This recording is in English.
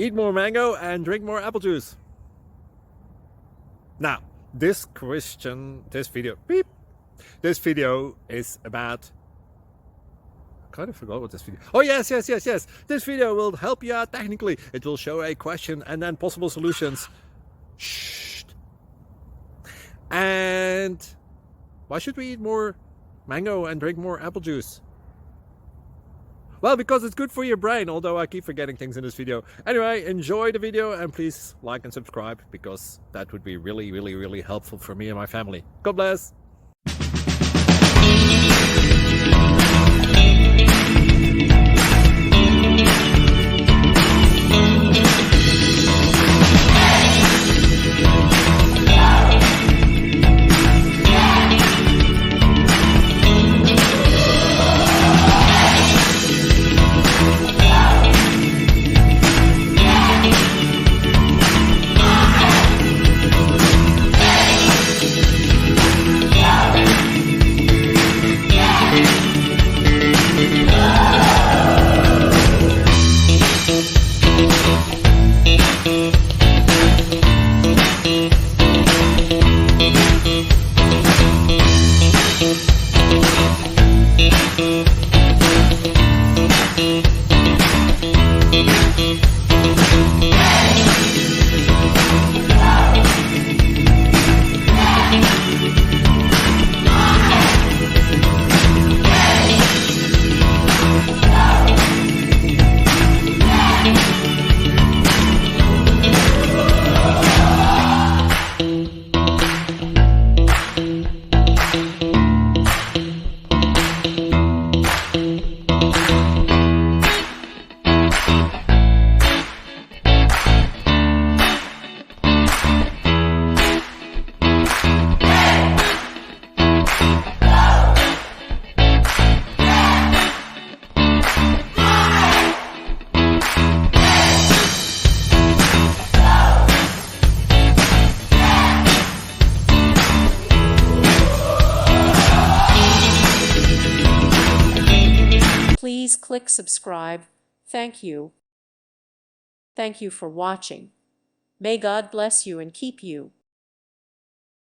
Eat more mango and drink more apple juice. Now, this video is about... I kind of forgot what this video... Oh, yes. This video will help you out technically. It will show a question and then possible solutions. Shh. And why should we eat more mango and drink more apple juice? Well, because it's good for your brain, although I keep forgetting things in this video. Anyway, enjoy the video and please like and subscribe, because that would be really helpful for me and my family. God bless! Please click subscribe. Thank you. Thank you for watching. May God bless you and keep you.